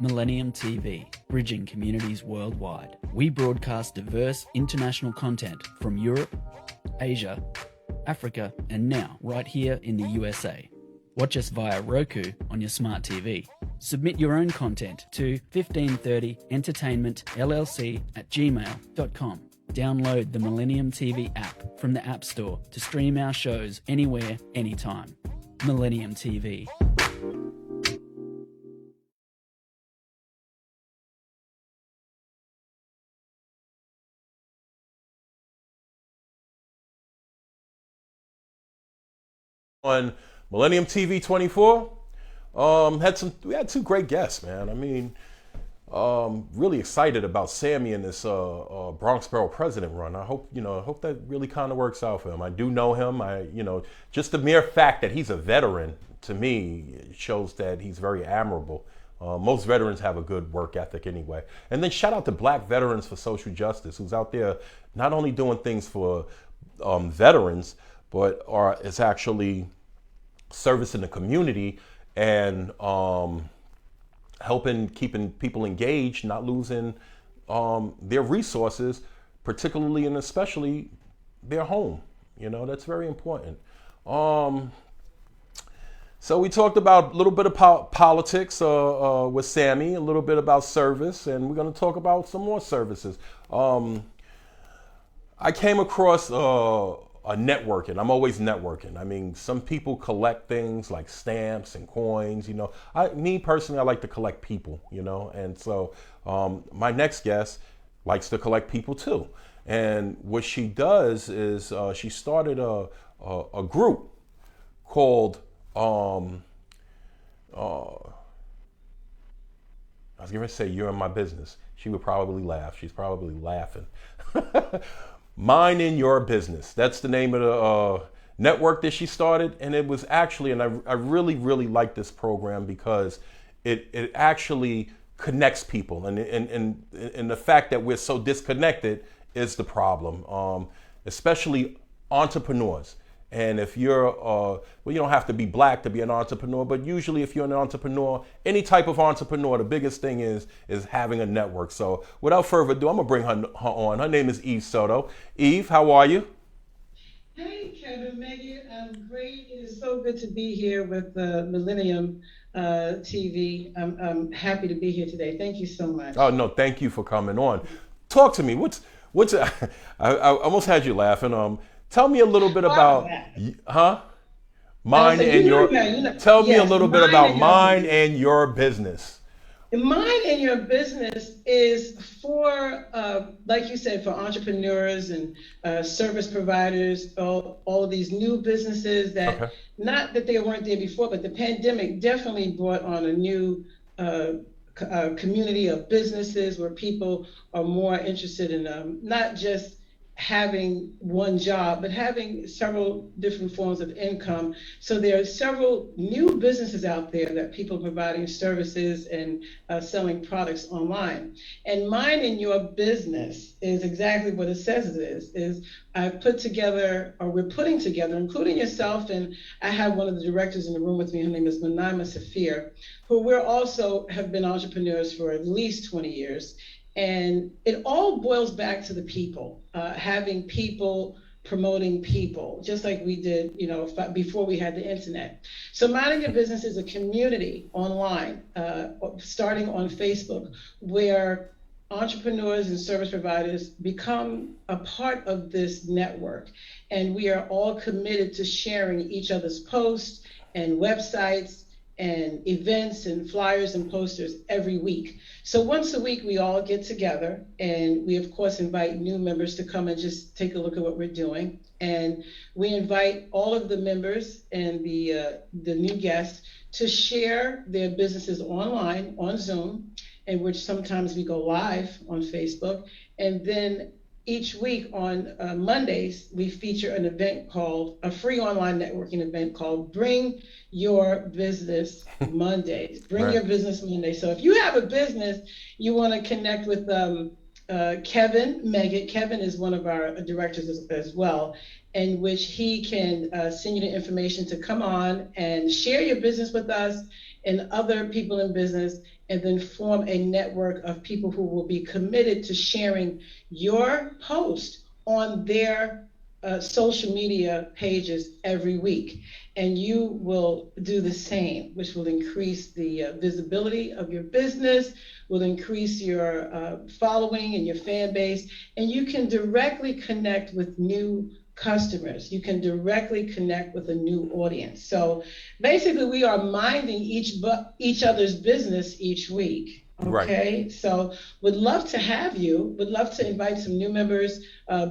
Millennium TV, bridging communities worldwide. We broadcast diverse international content from Europe, Asia, Africa, and now right here in the USA. Watch us via Roku on your smart TV. Submit your own content to 1530entertainmentllc@gmail.com. Download the Millennium TV app from the App Store to stream our shows anywhere, anytime. Millennium TV. On Millennium TV 24, we had two great guests, man. I mean, really excited about Sammy and this Bronx Borough President run. I hope that really kind of works out for him. I do know him. Just the mere fact that he's a veteran to me shows that he's very admirable. Most veterans have a good work ethic anyway. And then shout out to Black Veterans for Social Justice, who's out there not only doing things for veterans, but is actually servicing the community and helping keeping people engaged, not losing their resources, particularly and especially their home. That's very important. So we talked about a little bit of politics with Sammy, a little bit about service, and we're going to talk about some more services. I came across networking. I'm always networking. I mean, some people collect things like stamps and coins. Me personally, I like to collect people. And so my next guest likes to collect people too. And what she does is she started a group called. I was going to say, "You're in my business." She would probably laugh. She's probably laughing. Mine in Your Business. That's the name of the network that she started. And it was actually, and I really, really like this program because it actually connects people. And the fact that we're so disconnected is the problem, especially entrepreneurs. And if you're, you don't have to be Black to be an entrepreneur, but usually if you're an entrepreneur, any type of entrepreneur, the biggest thing is having a network. So without further ado, I'm gonna bring her on. Her name is Eve Soto. Eve, how are you? Hey, Kevin, Maggie, I'm great. It is so good to be here with Millennium TV. I'm happy to be here today. Thank you so much. Oh no, thank you for coming on. Talk to me. What's I almost had you laughing. Tell me a little bit about, mine and your. Tell me a little bit about mine and your business. Mine and Your Business is for, like you said, for entrepreneurs and service providers, all these new businesses that, not that they weren't there before, but the pandemic definitely brought on a new community of businesses where people are more interested in not just having one job, but having several different forms of income. So there are several new businesses out there that people are providing services and selling products online. And mine and your business is exactly what it says it is I put together, or we're putting together, including yourself, and I have one of the directors in the room with me, her name is Millennium, who we're also have been entrepreneurs for at least 20 years. And it all boils back to the people, having people promoting people, just like we did, before we had the internet. So Minding Your Business is a community online, starting on Facebook, where entrepreneurs and service providers become a part of this network. And we are all committed to sharing each other's posts and websites and events and flyers and posters every week. So once a week, we all get together, and we of course invite new members to come and just take a look at what we're doing. And we invite all of the members and the new guests to share their businesses online on Zoom, in which sometimes we go live on Facebook. And then each week on Mondays, we feature an event called a free online networking event called Bring Your Business Mondays. Bring Right. Your Business Monday. So if you have a business, you want to connect with Kevin Megget. Kevin is one of our directors as well, in which he can send you the information to come on and share your business with us and other people in business, and then form a network of people who will be committed to sharing your post on their social media pages every week. And you will do the same, which will increase the visibility of your business, will increase your following and your fan base, and you can directly connect with new customers. You can directly connect with a new audience. So basically, we are minding each other's business each week. Okay, Right. so would love to have you, would love to invite some new members,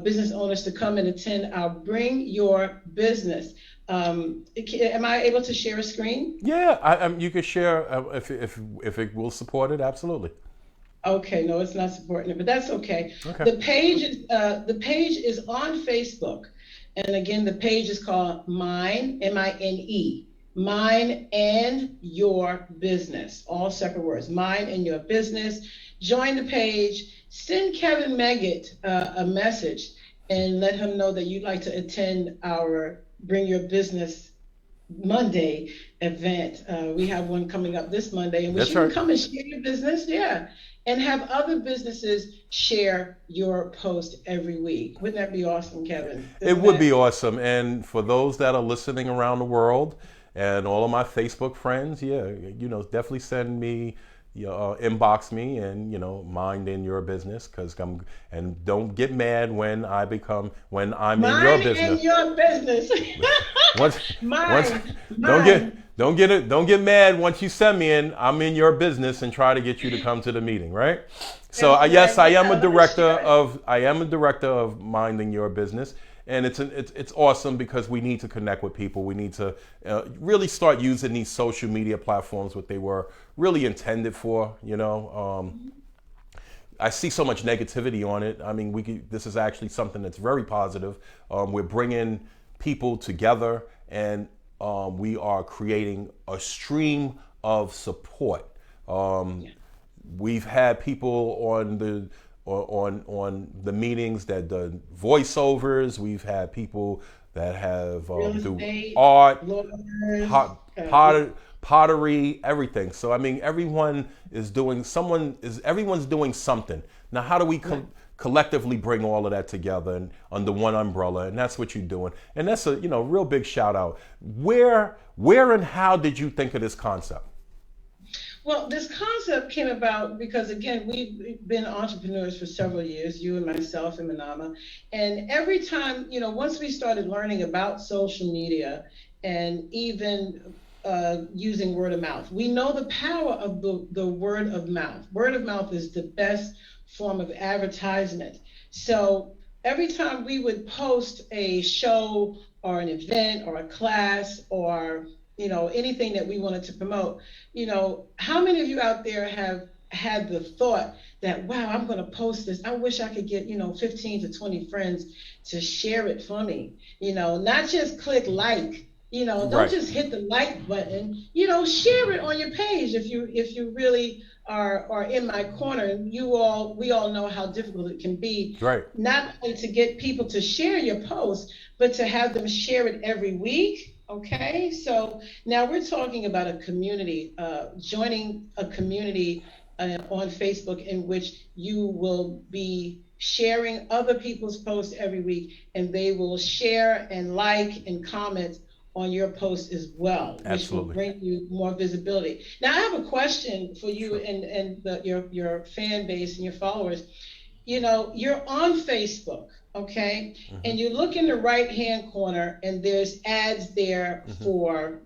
business owners to come and attend our Bring Your Business. Am I able to share a screen? Yeah, you could share if it will support it. Absolutely. Okay, no, it's not supporting it, but that's okay. Okay. The page is on Facebook, and again, the page is called Mine, M-I-N-E, Mine and Your Business, all separate words. Mine and Your Business. Join the page. Send Kevin Megget a message and let him know that you'd like to attend our Bring Your Business Monday event. We have one coming up this Monday, in which That's you can right. come and share your business, yeah, and have other businesses share your post every week. Wouldn't that be awesome, Kevin? It would be awesome. And for those that are listening around the world and all of my Facebook friends, yeah, definitely send me, inbox me and, mind in your business, and don't get mad when I'm in your Mine business. and your business. Once, Mine. don't get mad once you send me in. I'm in your business and try to get you to come to the meeting, right? So That's yes, right. I am a Yeah, director sure. of Minding Your Business, and it's awesome because we need to connect with people. We need to really start using these social media platforms what they were really intended for. I see so much negativity on it. I mean, this is actually something that's very positive. We're bringing people together, and we are creating a stream of support. We've had people on the meetings that done voiceovers. We've had people that have Real do estate, art, lawyers. pottery, everything. So I mean, everyone's doing something. Now, how do we collectively bring all of that together and under one umbrella? And that's what you're doing. And that's a real big shout out. Where and how did you think of this concept? Well, this concept came about because, again, we've been entrepreneurs for several years, you and myself and Manama. And every time, once we started learning about social media and even using word of mouth, we know the power of the word of mouth. Word of mouth is the best form of advertisement. So every time we would post a show or an event or a class or anything that we wanted to promote, how many of you out there have had the thought that, wow, I'm going to post this. I wish I could get, 15 to 20 friends to share it for me. Not just click like, don't Right. just hit the like button, share it on your page if you really are in my corner. And we all know how difficult it can be, Right. not only to get people to share your post, but to have them share it every week. Okay, so now we're talking about a community, joining a community on Facebook in which you will be sharing other people's posts every week, and they will share and like and comment on your post as well, which Absolutely. will bring you more visibility. Now, I have a question for you. Sure. and your fan base and your followers. You're on Facebook, okay? Mm-hmm. And you look in the right-hand corner, and there's ads there Mm-hmm. for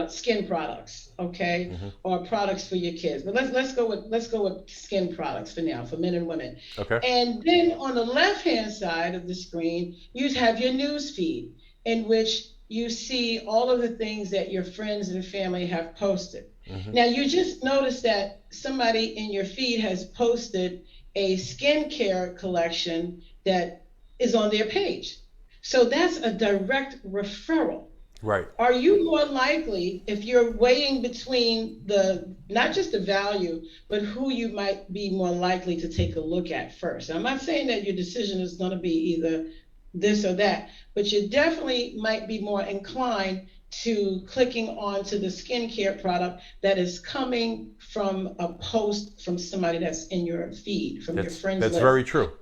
skin products, okay, Mm-hmm. or products for your kids. But let's go with skin products for now, for men and women. Okay. And then on the left-hand side of the screen, you have your news feed, in which you see all of the things that your friends and family have posted. Mm-hmm. Now, you just noticed that somebody in your feed has posted a skincare collection that is on their page. So that's a direct referral. Right. Are you more likely, if you're weighing between not just the value, but who you might be more likely to take a look at first? I'm not saying that your decision is going to be either this or that, but you definitely might be more inclined to clicking onto the skincare product that is coming from a post from somebody that's in your feed, from your friends list. That's very true.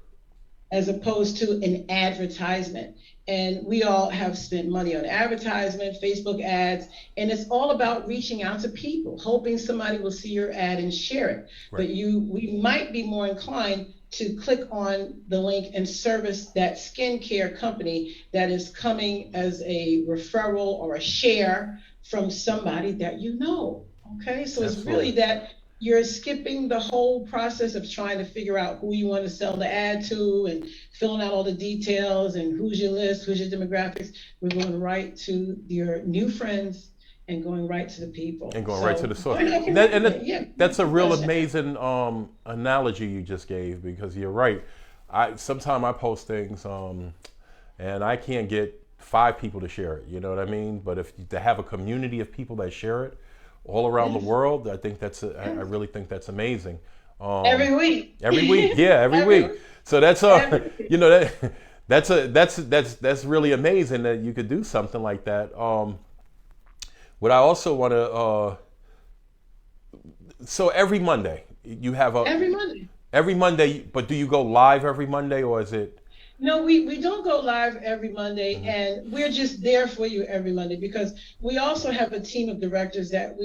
As opposed to an advertisement. And we all have spent money on advertisement, Facebook ads, and it's all about reaching out to people, hoping somebody will see your ad and share it. Right. But we might be more inclined to click on the link and service that skincare company that is coming as a referral or a share from somebody that you know. Okay, so it's Absolutely. really that you're skipping the whole process of trying to figure out who you want to sell the ad to and filling out all the details and who's your list, who's your demographics. We're going right to your new friends and going right to the people. And going right to the source. Yeah. That's a real amazing analogy you just gave, because you're right. Sometimes I post things and I can't get 5 people to share it. You know what I mean? But to have a community of people that share it all around the world, I think I really think that's amazing. Every week. Every week, yeah, every week. So that's that's really amazing that you could do something like that. What I also want to, so every Monday you have every Monday, but do you go live every Monday, or is it? No, we don't go live every Monday, Mm-hmm. and we're just there for you every Monday, because we also have a team of directors that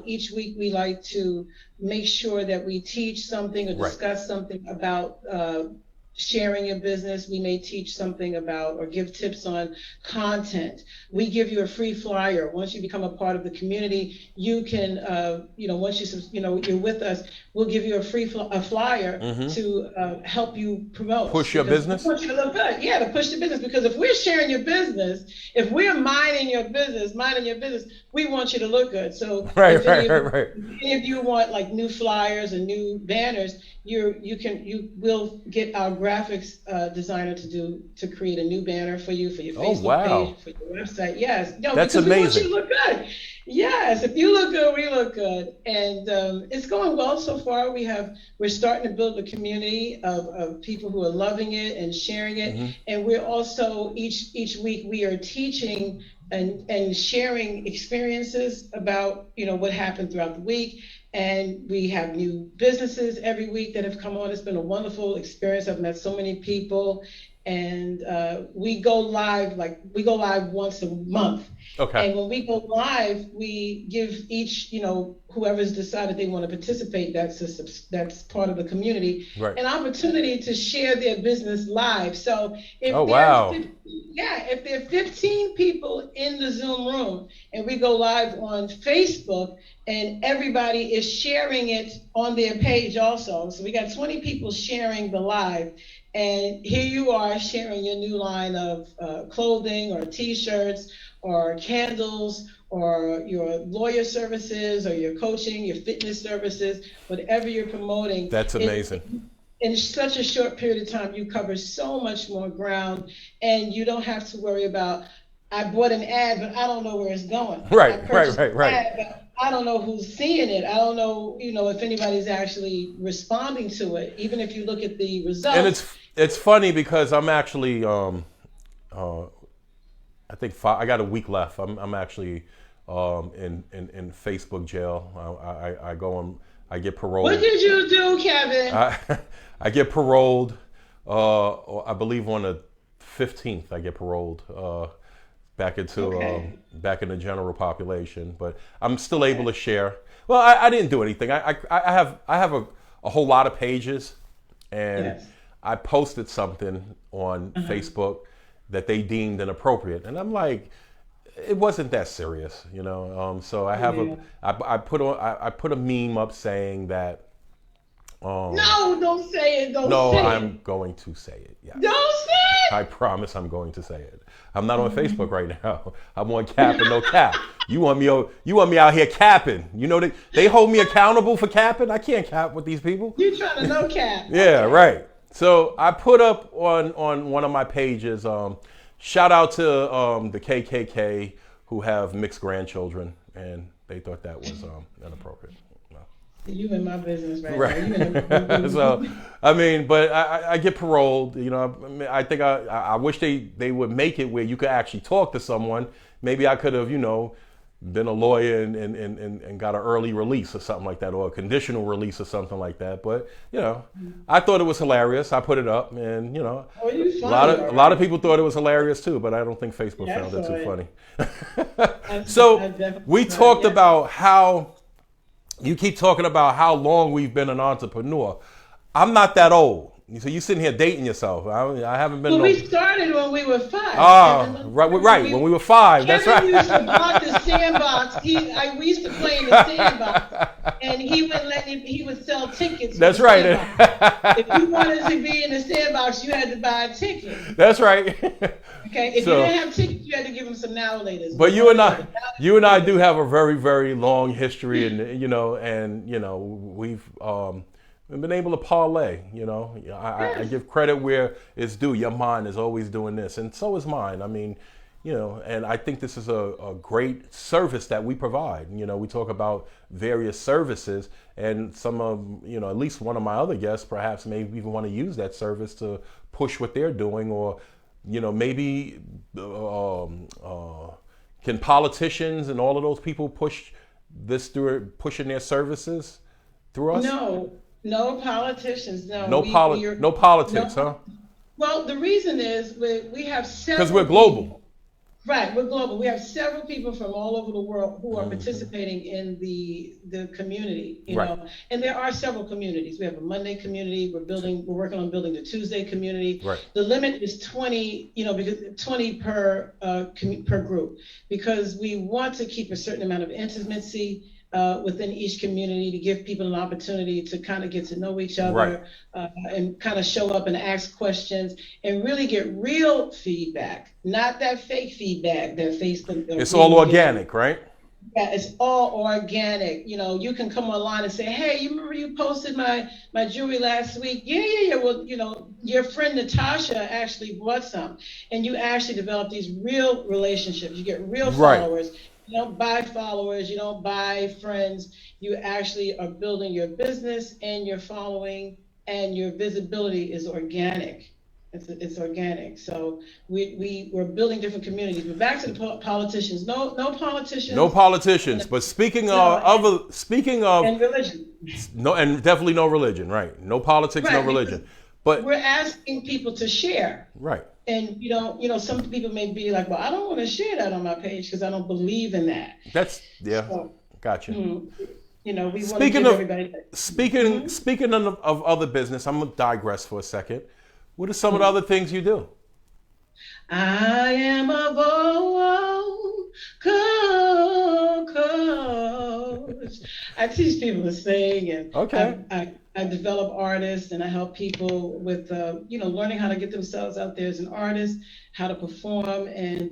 each week we like to make sure that we teach something or discuss something about sharing your business. We may teach something about or give tips on content. We give you a free flyer. Once you become a part of the community, you can, once you're with us, we'll give you a free flyer to help you promote. Push your business? We want you to look good. Yeah, to push the business. Because if we're sharing your business, if we're minding your business, we want you to look good. So Right. If any of you want like new flyers and new banners, you will get our graphics designer to create a new banner for you, for your Facebook page, for your website. Yes. No, that's because amazing. we want you to look good. Yes, if you look good, we look good. And it's going well so far. We're starting to build a community of people who are loving it and sharing it. Mm-hmm. And we're also each week we are teaching and sharing experiences about what happened throughout the week. And we have new businesses every week that have come on. It's been a wonderful experience. I've met so many people, and we go live once a month. Okay. And when we go live, we give each, whoever's decided they want to participate, that's part of the community, Right. an opportunity to share their business live. So if if there are 15 people in the Zoom room and we go live on Facebook and everybody is sharing it on their page also. So we got 20 people sharing the live, and here you are sharing your new line of clothing or T-shirts or candles or your lawyer services or your coaching, your fitness services, whatever you're promoting. That's amazing. In such a short period of time, you cover so much more ground, and you don't have to worry about, I bought an ad, but I don't know where it's going. Right. Ad, but I don't know who's seeing it. I don't know, if anybody's actually responding to it, even if you look at the results. And it's funny because I'm actually, I think I got a week left. I'm actually in Facebook jail. I go on. I get paroled. What did you do, Kevin? I get paroled. I believe on the 15th I get paroled back into back in the general population. But I'm still able to share. Well, I didn't do anything. I have a whole lot of pages, and I posted something on Facebook that they deemed inappropriate, and I'm like, it wasn't that serious, So I have I put a meme up saying that. No, don't say it. No, I'm going to say it. Yeah. Don't say it. I promise I'm going to say it. I'm not on Facebook right now. I'm on Kap Or No Kap. You want me out here capping? They hold me accountable for capping. I can't cap with these people. You trying to no cap? Yeah, right. So I put up on one of my pages. Shout out to the KKK who have mixed grandchildren, and they thought that was inappropriate. You in my business right now. So, but I get paroled. I think I wish they would make it where you could actually talk to someone. Maybe I could have, been a lawyer and got an early release or something like that, or a conditional release or something like that. But I thought it was hilarious. I put it up, and a lot of people thought it was hilarious too. But I don't think Facebook found it too funny. So we talked about how you keep talking about how long we've been an entrepreneur. I'm not that old. So you sitting here dating yourself. I haven't been. Well, we started when we were 5. Right. When we were 5. That's right. Kevin used to block the sandbox. We used to play in the sandbox, and he would sell tickets. That's right. If you wanted to be in the sandbox, you had to buy a ticket. That's right. Okay. If you didn't have tickets, you had to give them some now laters. But you and I do have a very, very long history, and we've been able to parlay. I give credit where it's due. Your mind is always doing this, and so is mine. And I think this is a great service that we provide. We talk about various services, and some of, at least one of my other guests perhaps maybe even want to use that service to push what they're doing, or, maybe can politicians and all of those people push this through, pushing their services through us? No politicians, no. No politics, huh? Well, the reason is we have several. Because we're global. People, right, we're global. We have several people from all over the world who are participating in the community, know. And there are several communities. We have a Monday community. We're working on building the Tuesday community. Right. The limit is 20, because 20 per group, because we want to keep a certain amount of intimacy within each community, to give people an opportunity to kind of get to know each other, and kind of show up and ask questions and really get real feedback, not that fake feedback that Facebook. It's all organic, right? Yeah, it's all organic. You can come online and say, hey, you remember you posted my jewelry last week? Yeah. Well, your friend Natasha actually bought some, and you actually develop these real relationships. You get real followers. You don't buy followers, you don't buy friends. You actually are building your business and your following, and your visibility is organic. It's organic. So we're building different communities. But back to the politicians. No politicians. No politicians. But speaking of and religion. No, and definitely no religion. Right. No politics. No religion. But we're asking people to share. Right. And some people may be like, well, I don't want to share that on my page because I don't believe in that. So, gotcha. We want to give everybody that. Speaking of other business, I'm gonna digress for a second. What are some of the other things you do? I am a vocal coach. I teach people to sing, and Okay. I develop artists, and I help people with learning how to get themselves out there as an artist, how to perform, and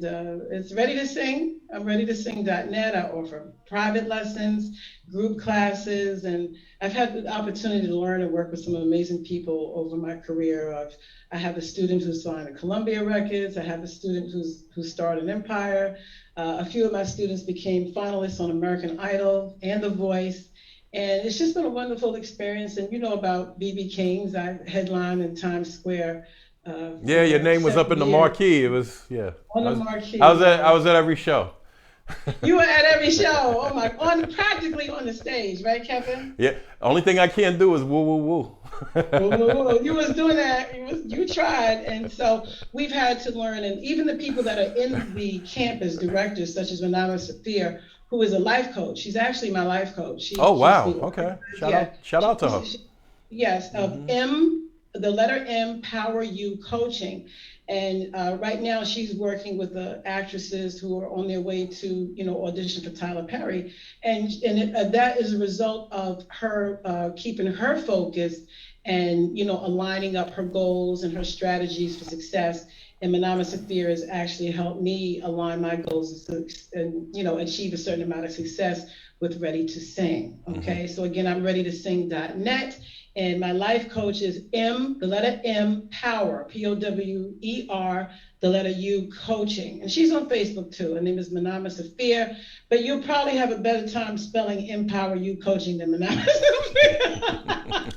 it's ready to sing. I'm ready to sing.net. I offer private lessons, group classes, and I've had the opportunity to learn and work with some amazing people over my career. I have a student who signed at Columbia Records. I have a student who starred in Empire. A few of my students became finalists on American Idol and The Voice. And it's just been a wonderful experience. And you know about BB King's. I headlined in Times Square. Yeah, your name was up in the marquee. It was, yeah. On the marquee. I was at every show. You were at every show. Oh my, practically on the stage, right, Kevin? Yeah. Only thing I can't do is woo woo woo. You was doing that. You tried, and so we've had to learn. And even the people that are in the campus directors, such as Manama Safir, who is a life coach. She's actually my life coach. Oh wow. Okay. Shout out to her. Yes. The letter M, Power You Coaching. And right now she's working with the actresses who are on their way to, audition for Tyler Perry. And that is a result of her keeping her focus and, aligning up her goals and her strategies for success. And Manama Safir has actually helped me align my goals and achieve a certain amount of success with Ready to Sing. Okay, so again, I'm ready to sing.net. And my life coach is M, the letter M, Power, Power, the letter U, Coaching. And she's on Facebook too. Her name is Manama Safir. But you'll probably have a better time spelling Empower You Coaching than Manama Safir.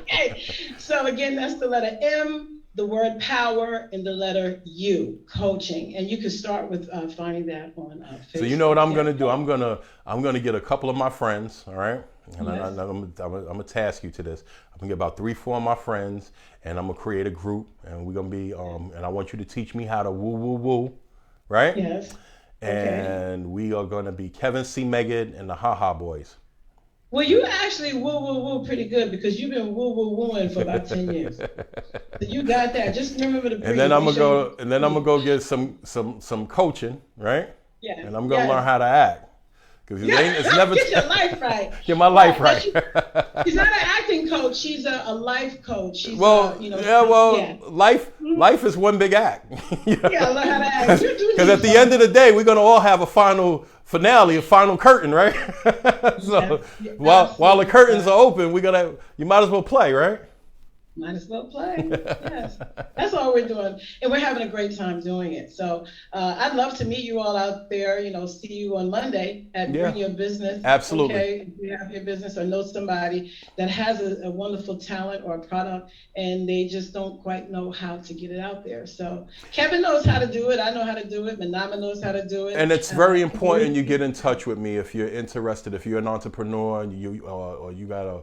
Okay, so again, that's the letter M, the word power, and the letter U, Coaching. And you can start with finding that on Facebook. So you know what I'm gonna do? I'm gonna get a couple of my friends, all right? And Yes. I'm gonna task you to this. I'm gonna get about 3-4 of my friends, and I'm gonna create a group, and we're gonna be and I want you to teach me how to woo woo woo, right? Yes. And we are gonna be Kevin C. Megan and the Ha Ha Boys. Well, you actually woo pretty good because you've been wooing for about 10 years. So you got that. Just remember to breathe. And then I'm gonna go get some coaching, right? Yeah. And I'm gonna learn how to act. Because it's never get your life right. Get my life right. She's not an acting coach. She's a life coach. She's life is one big act. Yeah, learn how to act. Because at the end of the day, we're gonna all have a final finale, a final curtain, right? So while the curtains are open, you might as well play, right? Might as well play. Yes, that's all we're doing, and we're having a great time doing it. So I'd love to meet you all out there. See you on Monday at Bring Your Business. Absolutely. Okay, if you have your business or know somebody that has a wonderful talent or a product, and they just don't quite know how to get it out there. So Kevin knows how to do it. I know how to do it. Manama knows how to do it. And it's very important you get in touch with me if you're interested. If you're an entrepreneur and you got a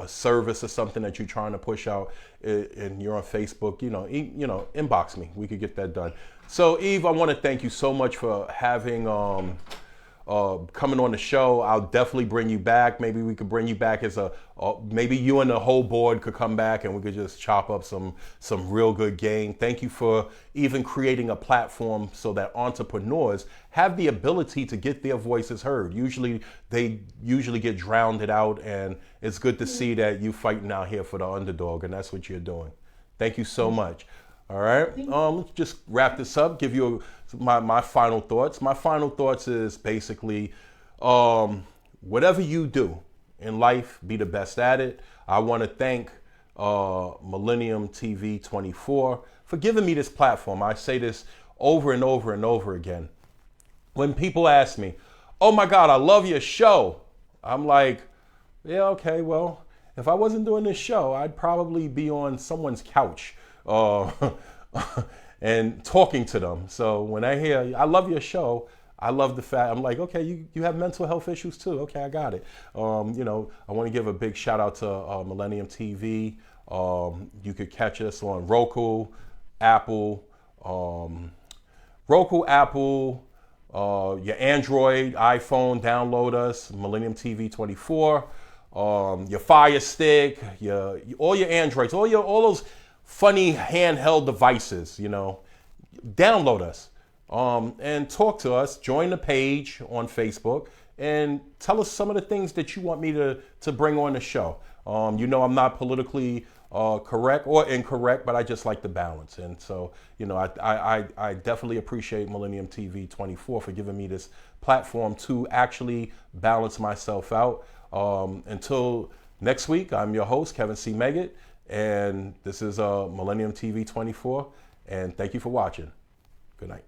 service or something that you're trying to push out, and you're on Facebook, inbox me. We could get that done. So Eve, I want to thank you so much for having coming on the show. I'll definitely bring you back. Maybe we could bring you back as maybe you and the whole board could come back and we could just chop up some real good game. Thank you for even creating a platform so that entrepreneurs have the ability to get their voices heard. They usually get drowned out, and it's good to see that you fighting out here for the underdog, and that's what you're doing. Thank you so much. All right, let's just wrap this up, give you my final thoughts. My final thoughts is basically, whatever you do in life, be the best at it. I want to thank Millennium TV 24 for giving me this platform. I say this over and over and over again. When people ask me, oh my God, I love your show, I'm like, yeah, okay, well, if I wasn't doing this show, I'd probably be on someone's couch and talking to them. So when I hear, I love your show, I love the fact, I'm like, okay, you have mental health issues too. Okay, I got it. I want to give a big shout out to Millennium TV. You could catch us on Roku, Apple, your Android, iPhone, download us, Millennium TV 24. Your Fire Stick, all your Androids, all those funny handheld devices, download us and talk to us. Join the page on Facebook and tell us some of the things that you want me to bring on the show. You know, I'm not politically correct or incorrect, but I just like the balance. And so, you know, I definitely appreciate Millennium TV 24 for giving me this platform to actually balance myself out. Until next week, I'm your host, Kevin C. Meggett, and this is Millennium TV 24, and thank you for watching. Good night.